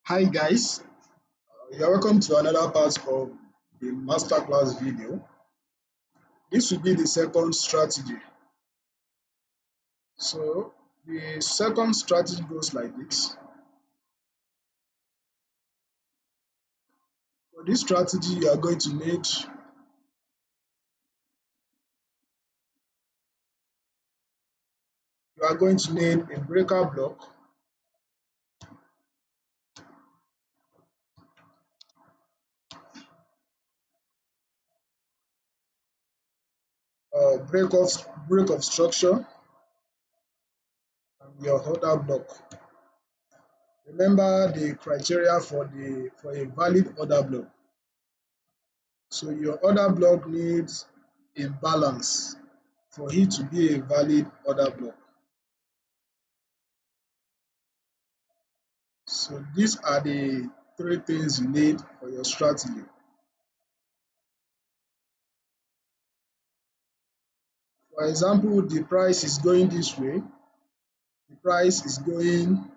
Hi guys, you're welcome to another part of the masterclass video. This will be the second strategy. So the second strategy goes like this. For this strategy, you are going to need a breaker block, break of structure, and your order block. Remember the criteria for a valid order block. So your order block needs a balance for it to be a valid order block. So these are the three things you need for your strategy. For example, the price is going this way, the price is going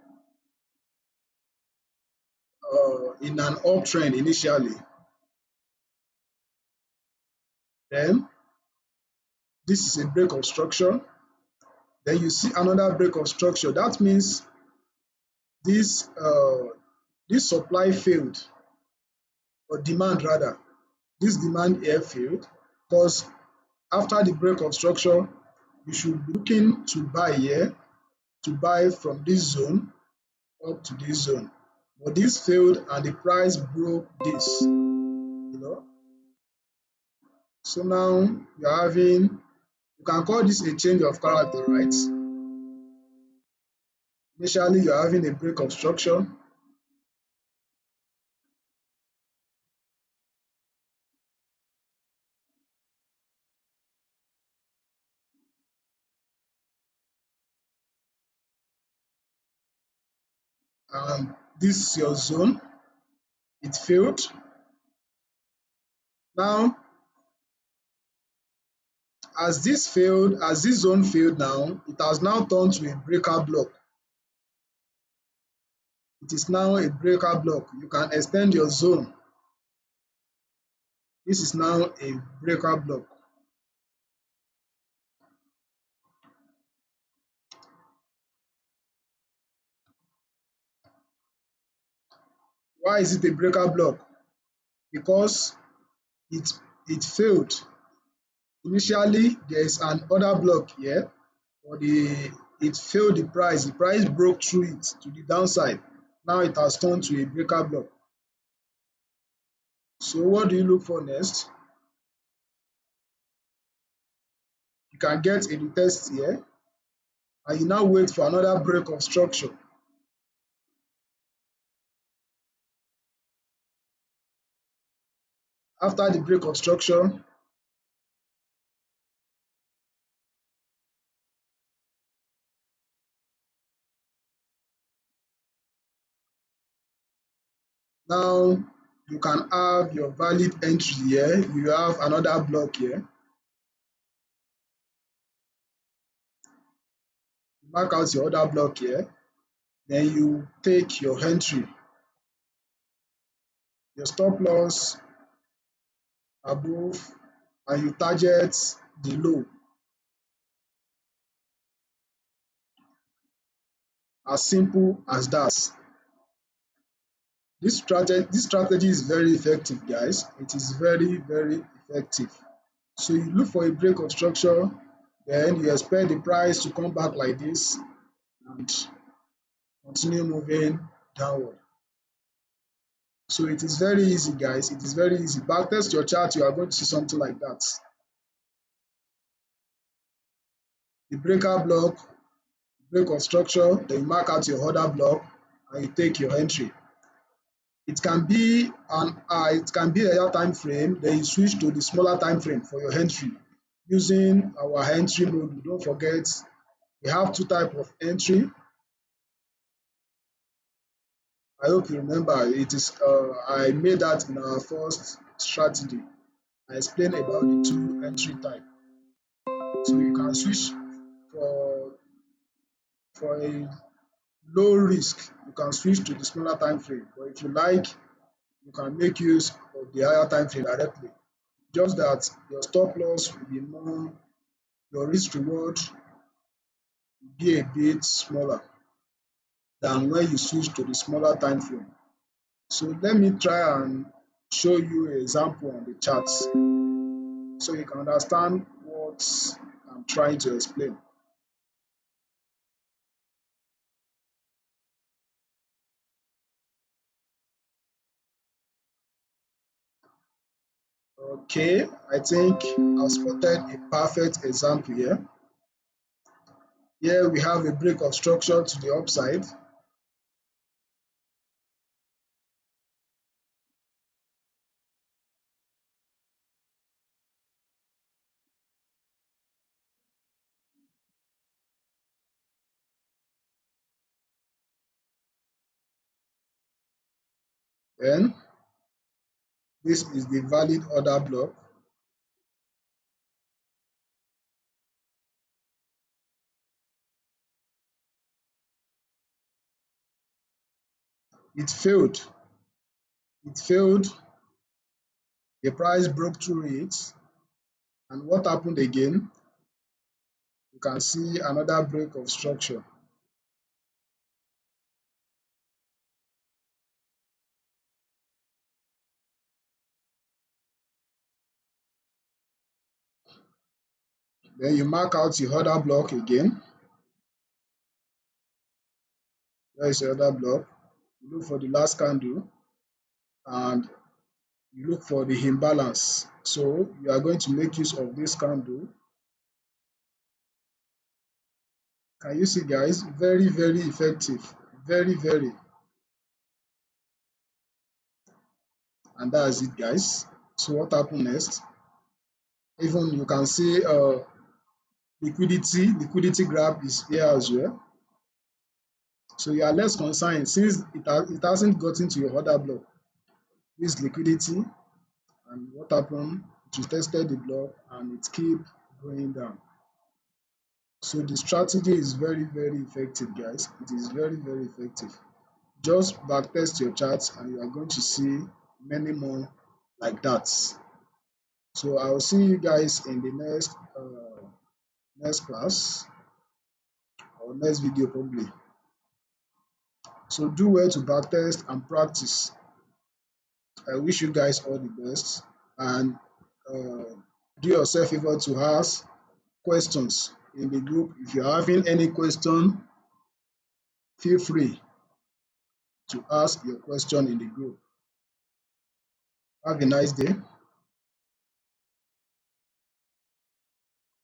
in an uptrend initially. Then this is a break of structure. Then you see another break of structure. That means this this supply failed, or demand rather. This demand here failed because after the break of structure, you should be looking to buy here, to buy from this zone up to this zone. But this failed and the price broke this, you know. So now you can call this a change of character, right? Initially, you're having a break of structure, and this is your zone. It failed. Now, as this zone failed now, it has now turned to a breaker block. It is now a breaker block. You can extend your zone. This is now a breaker block. Why is it a breaker block? Because it it failed. Initially, there is an order block here, but it failed the price. The price broke through it to the downside. Now it has turned to a breaker block. So what do you look for next? You can get a retest here, and you now wait for another break of structure. After the break of structure, now you can have your valid entry here. You have another block here. Mark out your other block here. Then you take your entry, your stop loss above, and you target the low. As simple as that. This strategy is very effective, guys. It is very, very effective. So you look for a break of structure, then you expect the price to come back like this and continue moving downward. So it is very easy, guys. It is very easy. Backtest your chart, you are going to see something like that. The breaker block, break of structure, then you mark out your order block and you take your entry. It can be a higher time frame, then you switch to the smaller time frame for your entry using our entry mode. Don't forget we have two types of entry. I hope you remember it is I made that in our first strategy. I explained about the two entry type. So you can switch for for a low risk. You can switch to the smaller time frame, but if you like, you can make use of the higher time frame directly. Just that your stop loss will be more, your risk reward will be a bit smaller than when you switch to the smaller time frame. So let me try and show you an example on the charts so you can understand what I'm trying to explain. Okay, I think I've spotted a perfect example here. Here we have a break of structure to the upside. Then this is the valid order block. It failed. It failed. The price broke through it. And what happened again? You can see another break of structure. Then you mark out your order block again. There is your order block. You look for the last candle and you look for the imbalance. So you are going to make use of this candle. Can you see, guys? Very, very effective. Very, very. And that's it, guys. So what happened next? Even you can see liquidity grab is here as well. So you are less concerned since it hasn't gotten to your order block. This liquidity, and what happened? It retested the block and it keep going down. So the strategy is very, very effective, guys. It is very, very effective. Just backtest your charts and you are going to see many more like that. So I will see you guys in the next class or next video probably. So do well to backtest and practice. I wish you guys all the best and uh, do yourself a favor to ask questions in the group. If you're having any question, feel free to ask your question in the group. Have a nice day.